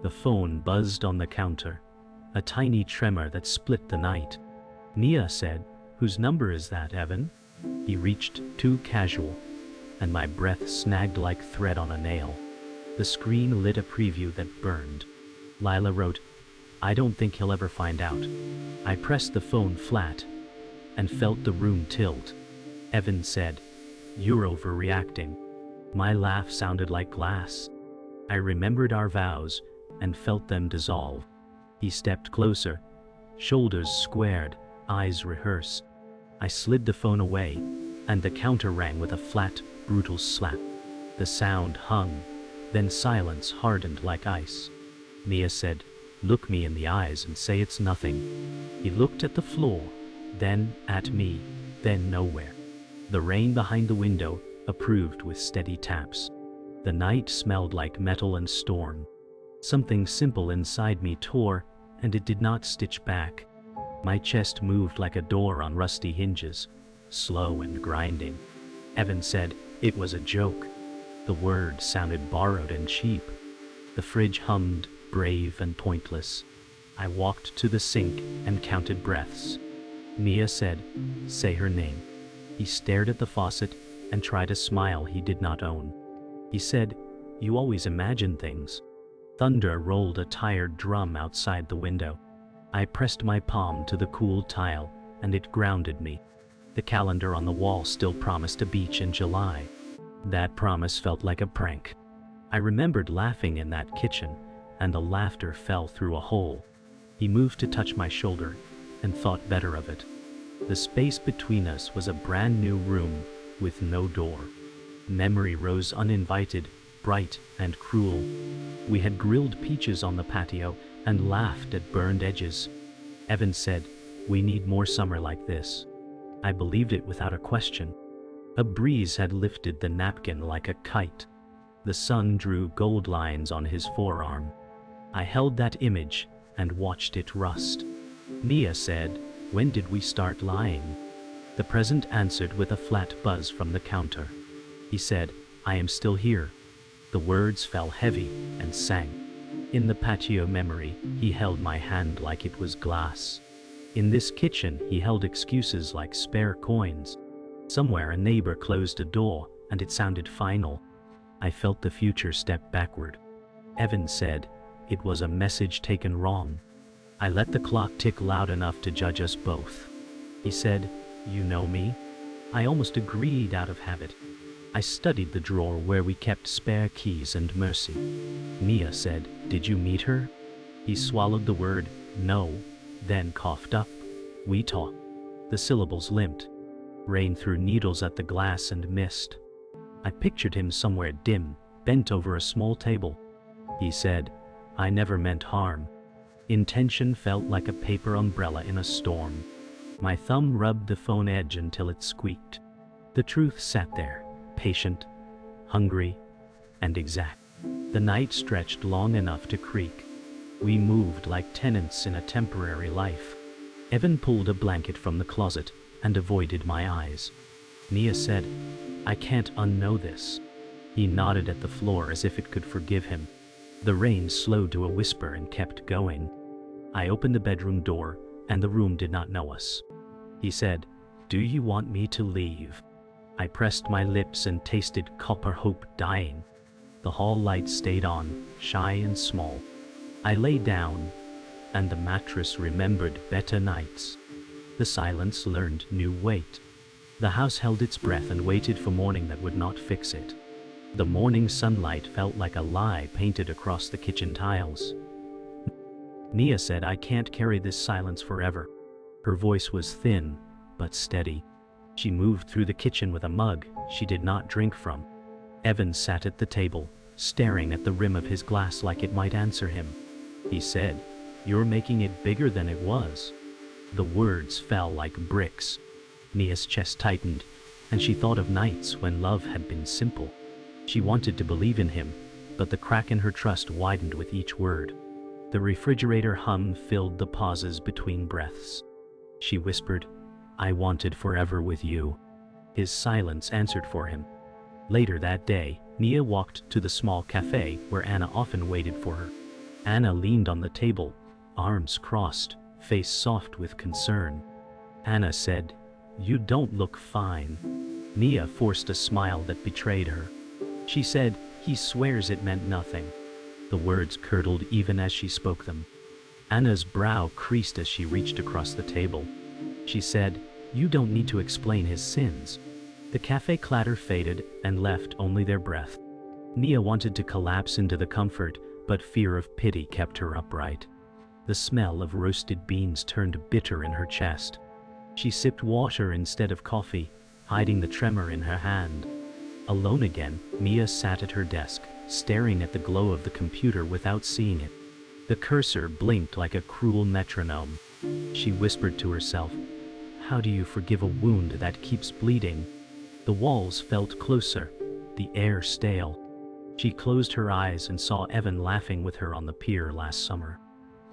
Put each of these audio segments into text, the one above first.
The phone buzzed on the counter, a tiny tremor that split the night. Nia said, "Whose number is that, Evan?" He reached too casual, and my breath snagged like thread on a nail. The screen lit a preview that burned. Lila wrote, "I don't think he'll ever find out." I pressed the phone flat and felt the room tilt. Evan said, "You're overreacting." My laugh sounded like glass. I remembered our vows and felt them dissolve. He stepped closer, shoulders squared, eyes rehearsed. I slid the phone away, and the counter rang with a flat, brutal slap. The sound hung, then silence hardened like ice. Nia said, "Look me in the eyes and say it's nothing." He looked at the floor, then at me, then nowhere. The rain behind the window approved with steady taps. The night smelled like metal and storm. Something simple inside me tore, and it did not stitch back. My chest moved like a door on rusty hinges, slow and grinding. Evan said it was a joke. The word sounded borrowed and cheap. The fridge hummed, brave and pointless. I walked to the sink and counted breaths. Nia said, "Say her name." He stared at the faucet and tried a smile he did not own. He said, "You always imagine things." Thunder rolled a tired drum outside the window. I pressed my palm to the cool tile, and it grounded me. The calendar on the wall still promised a beach in July. That promise felt like a prank. I remembered laughing in that kitchen, and the laughter fell through a hole. He moved to touch my shoulder, and thought better of it. The space between us was a brand new room with no door. Memory rose uninvited, bright and cruel. We had grilled peaches on the patio and laughed at burned edges. Evan said, "We need more summer like this." I believed it without a question. A breeze had lifted the napkin like a kite. The sun drew gold lines on his forearm. I held that image and watched it rust. Nia said, "When did we start lying?" The present answered with a flat buzz from the counter. He said, "I am still here." The words fell heavy and sank. In the patio memory, he held my hand like it was glass. In this kitchen, he held excuses like spare coins. Somewhere a neighbor closed a door, and it sounded final. I felt the future step backward. Evan said, "It was a message taken wrong." I let the clock tick loud enough to judge us both. He said, "You know me?" I almost agreed out of habit. I studied the drawer where we kept spare keys and mercy. Nia said, "Did you meet her?" He swallowed the word, "No," then coughed up. We talked. The syllables limped. Rain threw needles at the glass and mist. I pictured him somewhere dim, bent over a small table. He said, "I never meant harm." Intention felt like a paper umbrella in a storm. My thumb rubbed the phone edge until it squeaked. The truth sat there, patient, hungry, and exact. The night stretched long enough to creak. We moved like tenants in a temporary life. Evan pulled a blanket from the closet and avoided my eyes. Nia said, "I can't unknow this." He nodded at the floor as if it could forgive him. The rain slowed to a whisper and kept going. I opened the bedroom door, and the room did not know us. He said, "Do you want me to leave?" I pressed my lips and tasted copper hope dying. The hall light stayed on, shy and small. I lay down, and the mattress remembered better nights. The silence learned new weight. The house held its breath and waited for morning that would not fix it. The morning sunlight felt like a lie painted across the kitchen tiles. Nia said, "I can't carry this silence forever." Her voice was thin, but steady. She moved through the kitchen with a mug she did not drink from. Evan sat at the table, staring at the rim of his glass like it might answer him. He said, "You're making it bigger than it was." The words fell like bricks. Nia's chest tightened, and she thought of nights when love had been simple. She wanted to believe in him, but the crack in her trust widened with each word. The refrigerator hum filled the pauses between breaths. She whispered, "I wanted forever with you." His silence answered for him. Later that day, Nia walked to the small cafe where Anna often waited for her. Anna leaned on the table, arms crossed, face soft with concern. Anna said, "You don't look fine." Nia forced a smile that betrayed her. She said, "He swears it meant nothing." The words curdled even as she spoke them. Anna's brow creased as she reached across the table. She said, "You don't need to explain his sins." The cafe clatter faded and left only their breath. Nia wanted to collapse into the comfort, but fear of pity kept her upright. The smell of roasted beans turned bitter in her chest. She sipped water instead of coffee, hiding the tremor in her hand. Alone again, Nia sat at her desk, staring at the glow of the computer without seeing it. The cursor blinked like a cruel metronome. She whispered to herself, "How do you forgive a wound that keeps bleeding?" The walls felt closer, the air stale. She closed her eyes and saw Evan laughing with her on the pier last summer.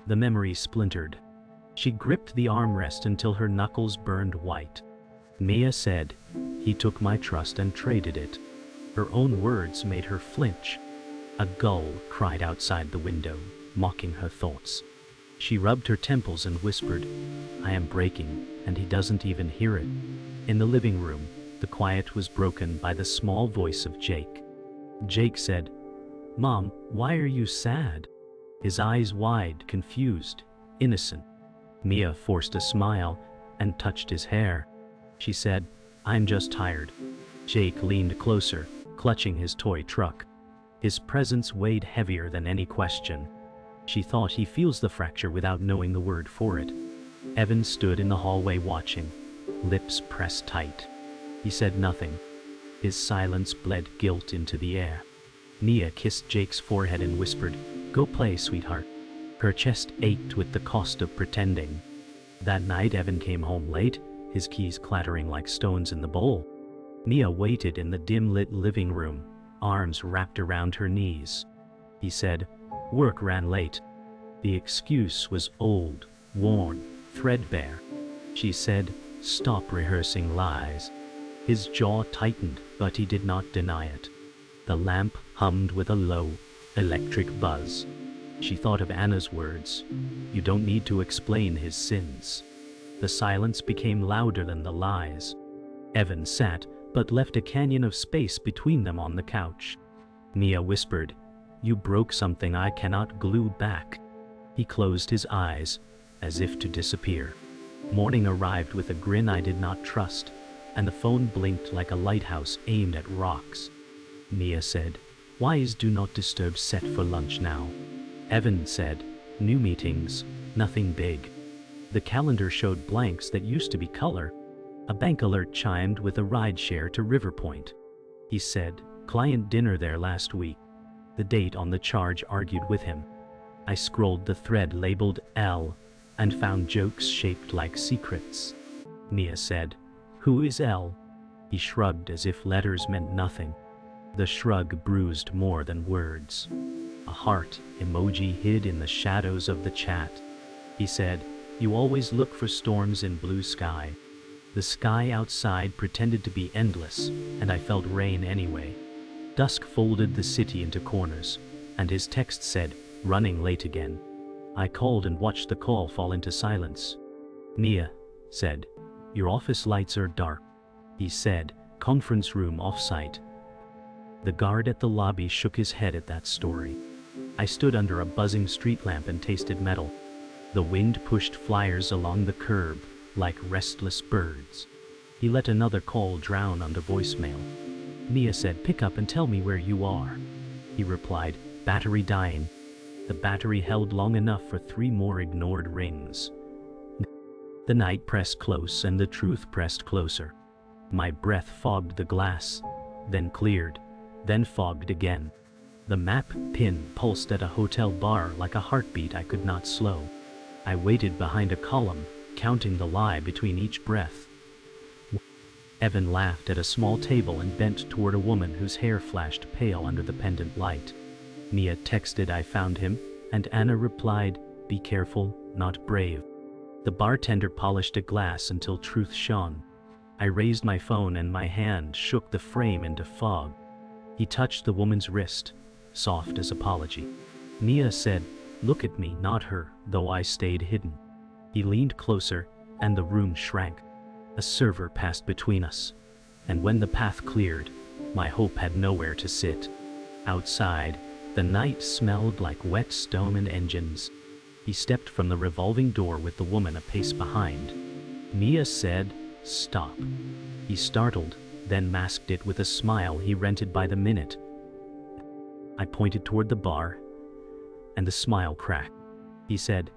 The memory splintered. She gripped the armrest until her knuckles burned white. Mia said, "He took my trust and traded it." Her own words made her flinch. A gull cried outside the window, mocking her thoughts. She rubbed her temples and whispered, "I am breaking, and he doesn't even hear it." In the living room, the quiet was broken by the small voice of Jake. Jake said, "Mom, why are you sad?" His eyes wide, confused, innocent. Mia forced a smile and touched his hair. She said, "I'm just tired." Jake leaned closer, clutching his toy truck. His presence weighed heavier than any question. She thought he feels the fracture without knowing the word for it. Evan stood in the hallway watching, lips pressed tight. He said nothing. His silence bled guilt into the air. Nia kissed Jake's forehead and whispered, "Go play, sweetheart." Her chest ached with the cost of pretending. That night Evan came home late, his keys clattering like stones in the bowl. Nia waited in the dim-lit living room, arms wrapped around her knees. He said, "Work ran late." The excuse was old, worn, threadbare. She said, "Stop rehearsing lies." His jaw tightened, but he did not deny it. The lamp hummed with a low, electric buzz. She thought of Anna's words, "You don't need to explain his sins." The silence became louder than the lies. Evan sat, but left a canyon of space between them on the couch. Nia whispered, "You broke something I cannot glue back." He closed his eyes, as if to disappear. Morning arrived with a grin I did not trust, and the phone blinked like a lighthouse aimed at rocks. Nia said, "Why is Do Not Disturb set for lunch now?" Evan said, "New meetings, nothing big." The calendar showed blanks that used to be color. A bank alert chimed with a ride share to River Point. He said, "Client dinner there last week." The date on the charge argued with him. I scrolled the thread labeled L and found jokes shaped like secrets. Nia said, "Who is L?" He shrugged as if letters meant nothing. The shrug bruised more than words. A heart emoji hid in the shadows of the chat. He said, "You always look for storms in blue sky." The sky outside pretended to be endless, and I felt rain anyway. Dusk folded the city into corners, and his text said, "Running late again." I called and watched the call fall into silence. Nia said, "Your office lights are dark." He said, "Conference room offsite." The guard at the lobby shook his head at that story. I stood under a buzzing street lamp and tasted metal. The wind pushed flyers along the curb like restless birds. He let another call drown under voicemail. Nia said, "Pick up and tell me where you are." He replied, "Battery dying." The battery held long enough for 3 more ignored rings. The night pressed close and the truth pressed closer. My breath fogged the glass, then cleared, then fogged again. The map pin pulsed at a hotel bar like a heartbeat I could not slow. I waited behind a column, counting the lie between each breath. Evan laughed at a small table and bent toward a woman whose hair flashed pale under the pendant light. Nia texted, "I found him," and Anna replied, "Be careful, not brave." The bartender polished a glass until truth shone. I raised my phone and my hand shook the frame into fog. He touched the woman's wrist, soft as apology. Nia said, Look at me, not her, though I stayed hidden. He leaned closer, and the room shrank. A server passed between us, and when the path cleared, my hope had nowhere to sit. Outside, the night smelled like wet stone and engines. He stepped from the revolving door with the woman a pace behind. Nia said, "Stop." He startled, then masked it with a smile he rented by the minute. I pointed toward the bar, and the smile cracked. He said,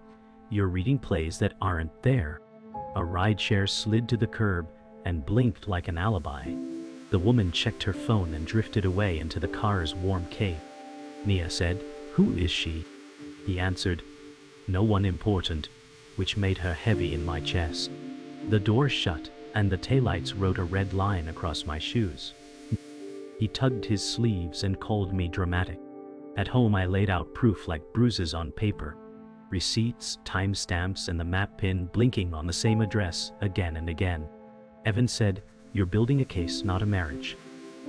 "You're reading plays that aren't there." A rideshare slid to the curb and blinked like an alibi. The woman checked her phone and drifted away into the car's warm cape. Nia said, "Who is she?" He answered, "No one important," which made her heavy in my chest. The door shut, and the taillights wrote a red line across my shoes. He tugged his sleeves and called me dramatic. At home I laid out proof like bruises on paper. Receipts, timestamps, and the map pin blinking on the same address again and again. Evan said, "You're building a case, not a marriage."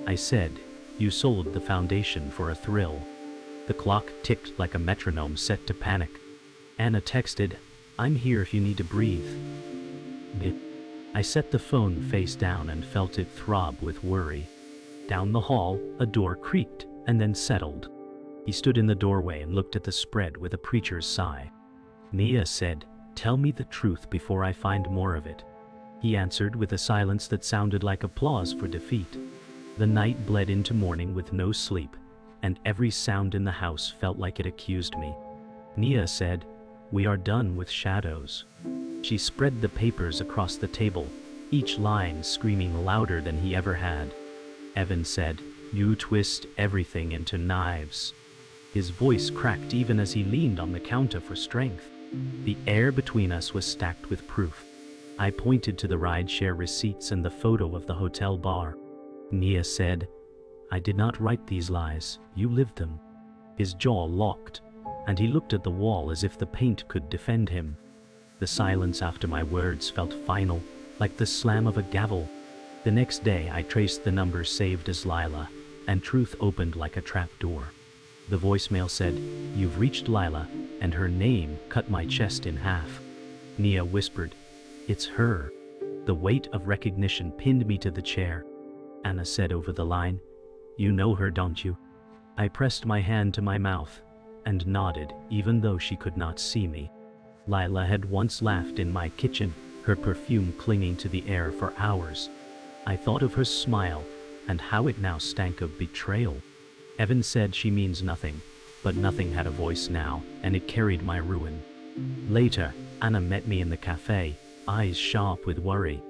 I said, "You sold the foundation for a thrill." The clock ticked like a metronome set to panic. Anna texted, "I'm here if you need to breathe." I set the phone face down and felt it throb with worry. Down the hall, a door creaked and then settled. He stood in the doorway and looked at the spread with a preacher's sigh. Nia said, "Tell me the truth before I find more of it." He answered with a silence that sounded like applause for defeat. The night bled into morning with no sleep, and every sound in the house felt like it accused me. Nia said, "We are done with shadows." She spread the papers across the table, each line screaming louder than he ever had. Evan said, "You twist everything into knives." His voice cracked even as he leaned on the counter for strength. The air between us was stacked with proof. I pointed to the rideshare receipts and the photo of the hotel bar. Nia said, "I did not write these lies, you lived them." His jaw locked, and he looked at the wall as if the paint could defend him. The silence after my words felt final, like the slam of a gavel. The next day I traced the number saved as Lila, and truth opened like a trap door. The voicemail said, "You've reached Lila," and her name cut my chest in half. Nia whispered, "It's her." The weight of recognition pinned me to the chair. Anna said over the line, "You know her, don't you?" I pressed my hand to my mouth and nodded, even though she could not see me. Lila had once laughed in my kitchen, her perfume clinging to the air for hours. I thought of her smile and how it now stank of betrayal. Evan said she means nothing, but nothing had a voice now, and it carried my ruin. Later, Anna met me in the cafe, eyes sharp with worry.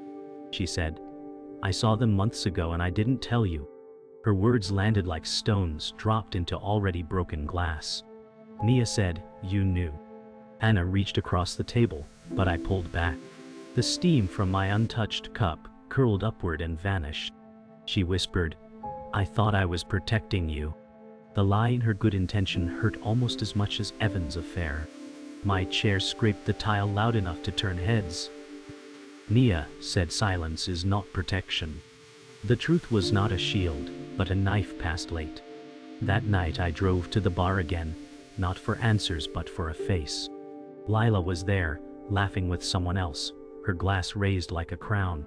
She said, "I saw them months ago and I didn't tell you." Her words landed like stones dropped into already broken glass. Nia said, "You knew." Anna reached across the table, but I pulled back. The steam from my untouched cup curled upward and vanished. She whispered, "I thought I was protecting you." The lie in her good intention hurt almost as much as Evan's affair. My chair scraped the tile loud enough to turn heads. Nia said silence is not protection. The truth was not a shield, but a knife passed late. That night I drove to the bar again, not for answers but for a face. Lila was there, laughing with someone else, her glass raised like a crown.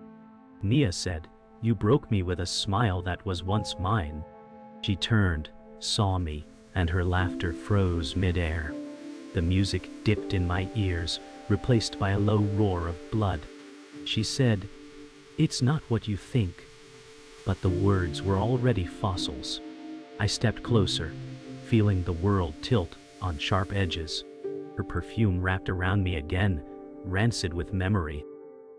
Nia said, "You broke me with a smile that was once mine." She turned, saw me, and her laughter froze mid-air. The music dipped in my ears, replaced by a low roar of blood. She said, "It's not what you think." But the words were already fossils. I stepped closer, feeling the world tilt on sharp edges. Her perfume wrapped around me again, rancid with memory.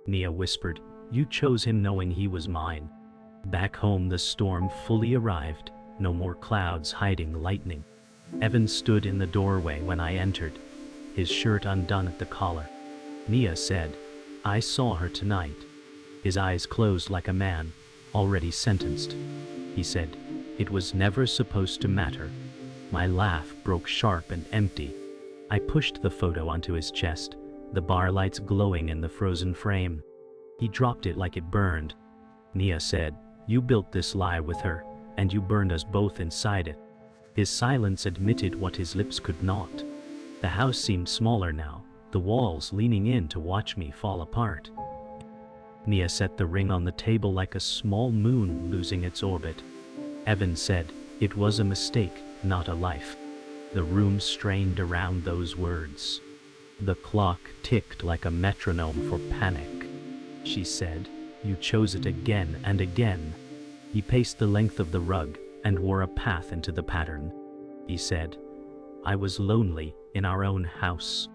Nia whispered, "You chose him knowing he was mine." Back home the storm fully arrived, no more clouds hiding lightning. Evan stood in the doorway when I entered, his shirt undone at the collar. Nia said, "I saw her tonight." His eyes closed like a man, already sentenced. He said, "It was never supposed to matter." My laugh broke sharp and empty. I pushed the photo onto his chest, the bar lights glowing in the frozen frame. He dropped it like it burned. Nia said, "You built this lie with her, and you burned us both inside it." His silence admitted what his lips could not. The house seemed smaller now, the walls leaning in to watch me fall apart. Nia set the ring on the table like a small moon losing its orbit. Evan said, "It was a mistake, not a life." The room strained around those words. The clock ticked like a metronome for panic. She said, "You chose it again and again." He paced the length of the rug and wore a path into the pattern. He said, "I was lonely in our own house."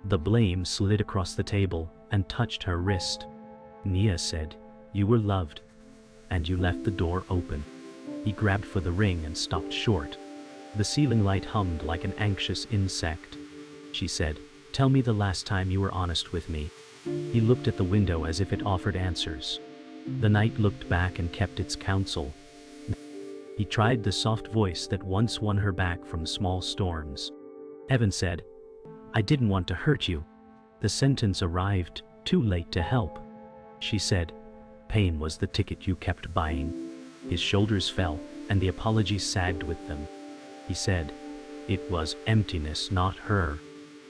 The blame slid across the table and touched her wrist. Nia said, "You were loved, and you left the door open." He grabbed for the ring and stopped short. The ceiling light hummed like an anxious insect. She said, "Tell me the last time you were honest with me." He looked at the window as if it offered answers. The night looked back and kept its counsel. He tried the soft voice that once won her back from small storms. Evan said, "I didn't want to hurt you." The sentence arrived too late to help. She said, "Pain was the ticket you kept buying." His shoulders fell, and the apology sagged with them. He said, "It was emptiness, not her."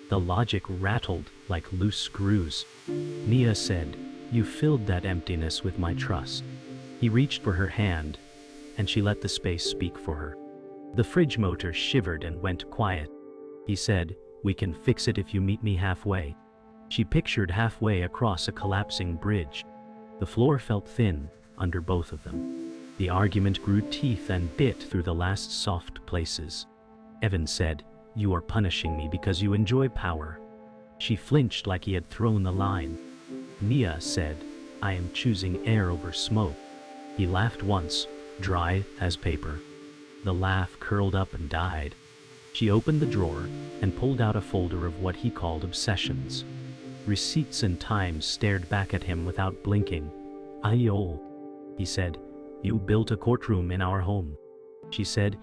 The logic rattled like loose screws. Nia said, "You filled that emptiness with my trust." He reached for her hand, and she let the space speak for her. The fridge motor shivered and went quiet. He said, "We can fix it if you meet me halfway." She pictured halfway across a collapsing bridge. The floor felt thin under both of them. The argument grew teeth and bit through the last soft places. Evan said, "You are punishing me because you enjoy power." She flinched like he had thrown the line. Nia said, "I am choosing air over smoke." He laughed once, dry as paper. The laugh curled up and died. She opened the drawer and pulled out a folder of what he called obsessions. Receipts and times stared back at him without blinking. "Ayo," he said, "you built a courtroom in our home." She said,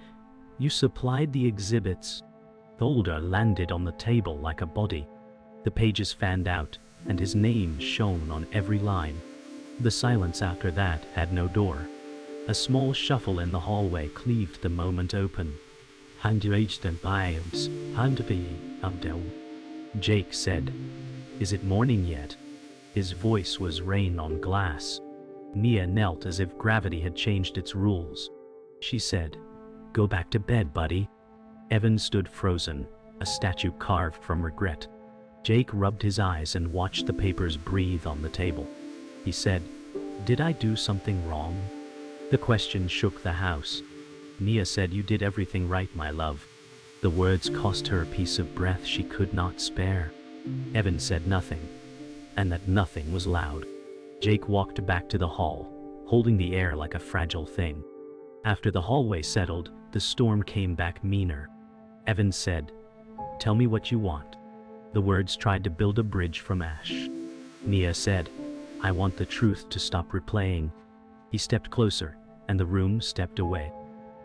"You supplied the exhibits." The folder landed on the table like a body. The pages fanned out, and his name shone on every line. The silence after that had no door. A small shuffle in the hallway cleaved the moment open. Jake said, "Is it morning yet?" His voice was rain on glass. Nia knelt as if gravity had changed its rules. She said, "Go back to bed, buddy." Evan stood frozen, a statue carved from regret. Jake rubbed his eyes and watched the papers breathe on the table. He said, "Did I do something wrong?" The question shook the house. Nia said, "You did everything right, my love." The words cost her a piece of breath she could not spare. Evan said nothing, and that nothing was loud. Jake walked back to the hall, holding the air like a fragile thing. After the hallway settled, the storm came back meaner. Evan said, "Tell me what you want." The words tried to build a bridge from ash. Nia said, "I want the truth to stop replaying." He stepped closer, and the room stepped away.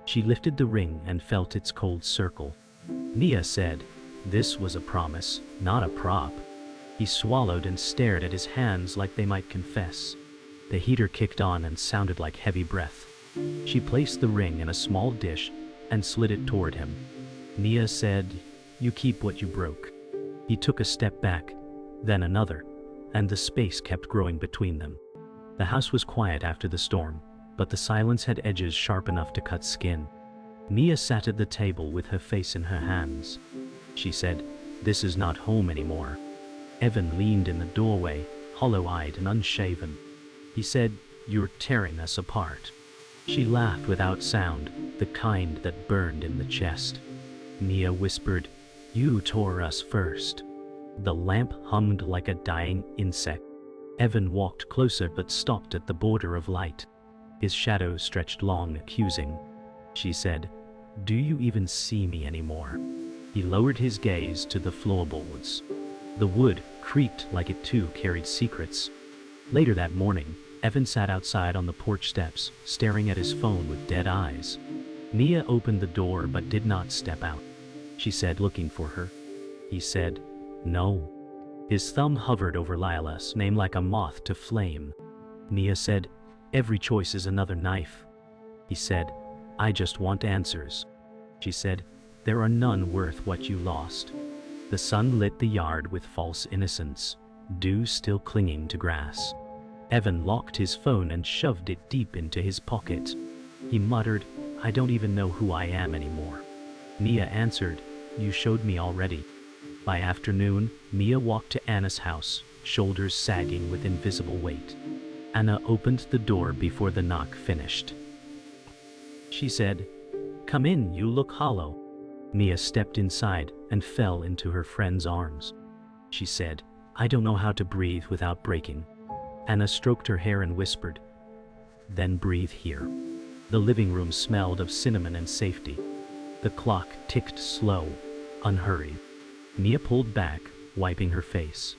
She lifted the ring and felt its cold circle. Nia said, "This was a promise, not a prop." He swallowed and stared at his hands like they might confess. The heater kicked on and sounded like heavy breath. She placed the ring in a small dish and slid it toward him. Nia said, "You keep what you broke." He took a step back, then another, and the space kept growing between them. The house was quiet after the storm, but the silence had edges sharp enough to cut skin. Nia sat at the table with her face in her hands. She said, "This is not home anymore." Evan leaned in the doorway, hollow-eyed and unshaven. He said, "You're tearing us apart." She laughed without sound, the kind that burned in the chest. Nia whispered, "You tore us first." The lamp hummed like a dying insect. Evan walked closer but stopped at the border of light. His shadow stretched long, accusing. She said, "Do you even see me anymore?" He lowered his gaze to the floorboards. The wood creaked like it too carried secrets. Later that morning, Evan sat outside on the porch steps, staring at his phone with dead eyes. Nia opened the door but did not step out. She said, looking for her. He said, "No." His thumb hovered over Lila's name like a moth to flame. Nia said, "Every choice is another knife." He said, "I just want answers." She said, "There are none worth what you lost." The sun lit the yard with false innocence, dew still clinging to grass. Evan locked his phone and shoved it deep into his pocket. He muttered, "I don't even know who I am anymore." Mia answered, "You showed me already." By afternoon, Mia walked to Anna's house, shoulders sagging with invisible weight. Anna opened the door before the knock finished. She said, "Come in, you look hollow." Mia stepped inside and fell into her friend's arms. She said, "I don't know how to breathe without breaking." Anna stroked her hair and whispered, "Then breathe here." The living room smelled of cinnamon and safety. The clock ticked slow, unhurried. Mia pulled back, wiping her face.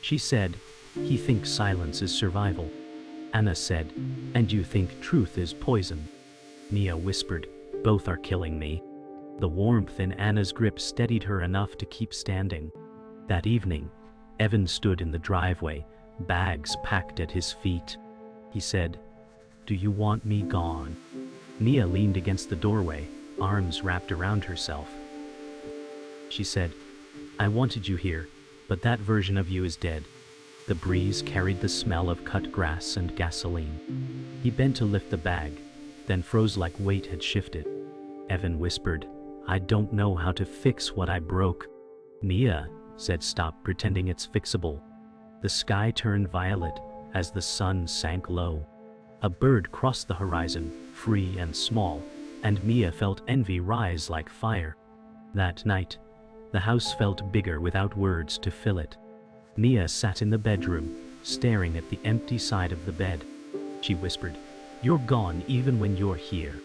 She said, "He thinks silence is survival." Anna said, "And you think truth is poison." Mia whispered, "Both are killing me." The warmth in Anna's grip steadied her enough to keep standing. That evening, Evan stood in the driveway, bags packed at his feet. He said, "Do you want me gone?" Mia leaned against the doorway, arms wrapped around herself. She said, "I wanted you here, but that version of you is dead." The breeze carried the smell of cut grass and gasoline. He bent to lift the bag, then froze like weight had shifted. Evan whispered, "I don't know how to fix what I broke." Mia said, "Stop pretending it's fixable." The sky turned violet as the sun sank low. A bird crossed the horizon, free and small, and Mia felt envy rise like fire. That night, the house felt bigger without words to fill it. Mia sat in the bedroom, staring at the empty side of the bed. She whispered, "You're gone even when you're here."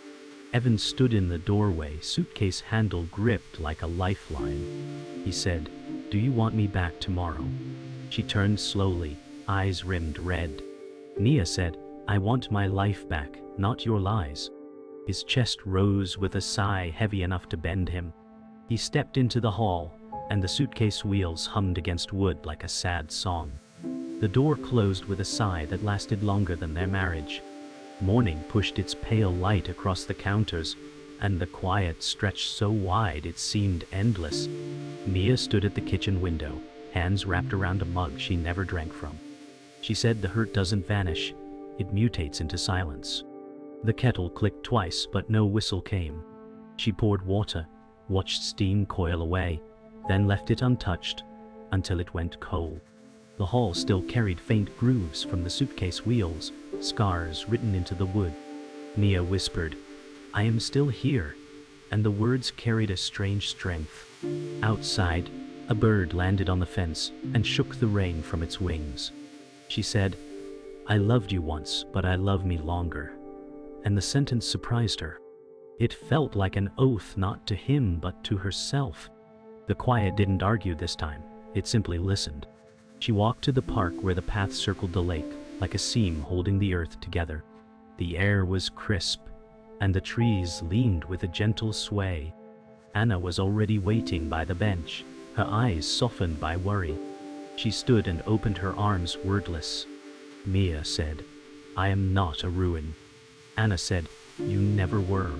Evan stood in the doorway, suitcase handle gripped like a lifeline. He said, "Do you want me back tomorrow?" She turned slowly, eyes rimmed red. Mia said, "I want my life back, not your lies." His chest rose with a sigh heavy enough to bend him. He stepped into the hall, and the suitcase wheels hummed against wood like a sad song. The door closed with a sigh that lasted longer than their marriage. Morning pushed its pale light across the counters, and the quiet stretched so wide it seemed endless. Mia stood at the kitchen window, hands wrapped around a mug she never drank from. She said, "The hurt doesn't vanish, it mutates into silence." The kettle clicked twice, but no whistle came. She poured water, watched steam coil away, then left it untouched until it went cold. The hall still carried faint grooves from the suitcase wheels, scars written into the wood. Mia whispered, "I am still here," and the words carried a strange strength. Outside, a bird landed on the fence and shook the rain from its wings. She said, "I loved you once, but I love me longer." And the sentence surprised her. It felt like an oath not to him but to herself. The quiet didn't argue this time, it simply listened. She walked to the park where the path circled the lake, like a seam holding the earth together. The air was crisp, and the trees leaned with a gentle sway. Anna was already waiting by the bench, her eyes softened by worry. She stood and opened her arms wordless. Mia said, "I am not a ruin." Anna said, "You never were."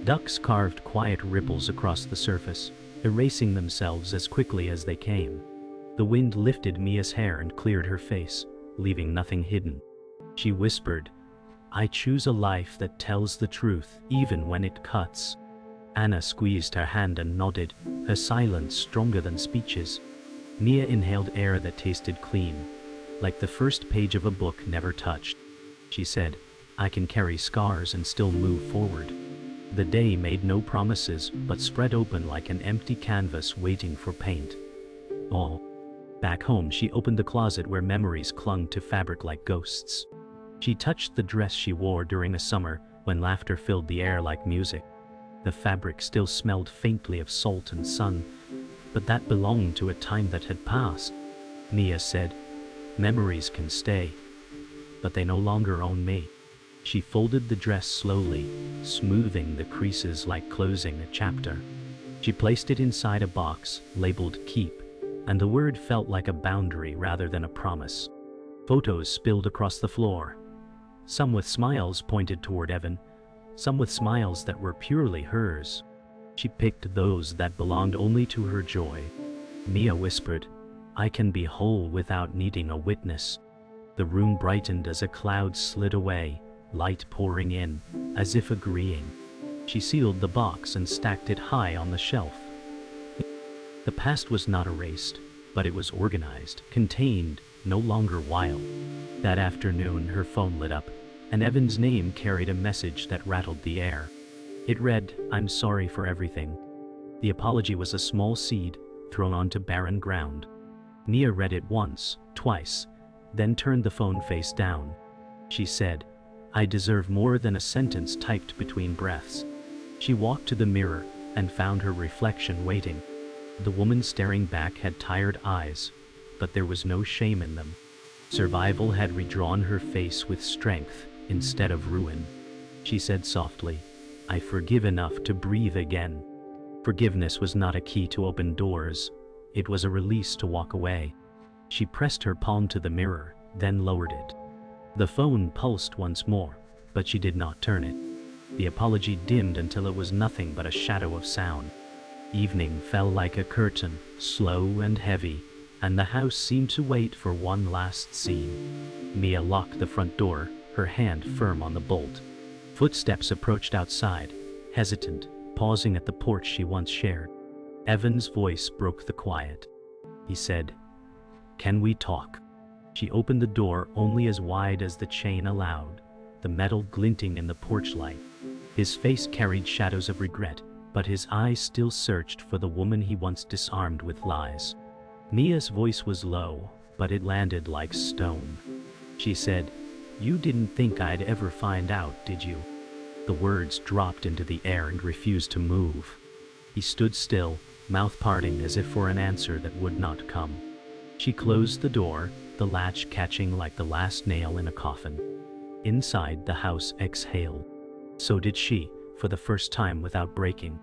Ducks carved quiet ripples across the surface, erasing themselves as quickly as they came. The wind lifted Mia's hair and cleared her face, leaving nothing hidden. She whispered, "I choose a life that tells the truth, even when it cuts." Anna squeezed her hand and nodded, her silence stronger than speeches. Mia inhaled air that tasted clean, like the first page of a book never touched. She said, "I can carry scars and still move forward." The day made no promises, but spread open like an empty canvas waiting for paint. Oh. Back home, she opened the closet where memories clung to fabric like ghosts. She touched the dress she wore during the summer when laughter filled the air like music. The fabric still smelled faintly of salt and sun, but that belonged to a time that had passed. Mia said, "Memories can stay, but they no longer own me." She folded the dress slowly, smoothing the creases like closing a chapter. She placed it inside a box labeled "Keep," and the word felt like a boundary rather than a promise. Photos spilled across the floor, some with smiles pointed toward Evan, some with smiles that were purely hers. She picked those that belonged only to her joy. Mia whispered, I can be whole without needing a witness. The room brightened as a cloud slid away, light pouring in, as if agreeing. She sealed the box and stacked it high on the shelf. The past was not erased, but it was organized, contained, no longer wild. That afternoon her phone lit up, and Evan's name carried a message that rattled the air. It read, I'm sorry for everything. The apology was a small seed, thrown onto barren ground. Nia read it once, twice, then turned the phone face down. She said, I deserve more than a sentence typed between breaths. She walked to the mirror and found her reflection waiting. The woman staring back had tired eyes, but there was no shame in them. Survival had redrawn her face with strength instead of ruin. She said softly, I forgive enough to breathe again. Forgiveness was not a key to open doors. It was a release to walk away. She pressed her palm to the mirror, then lowered it. The phone pulsed once more, but she did not turn it. The apology dimmed until it was nothing but a shadow of sound. Evening fell like a curtain, slow and heavy, and the house seemed to wait for one last scene. Mia locked the front door, her hand firm on the bolt. Footsteps approached outside, hesitant, pausing at the porch she once shared. Evan's voice broke the quiet. He said, Can we talk? She opened the door only as wide as the chain allowed, the metal glinting in the porch light. His face carried shadows of regret, but his eyes still searched for the woman he once disarmed with lies. Mia's voice was low, but it landed like stone. She said, You didn't think I'd ever find out, did you? The words dropped into the air and refused to move. He stood still, mouth parting as if for an answer that would not come. She closed the door, the latch catching like the last nail in a coffin. Inside, the house exhaled. So did she, for the first time without breaking.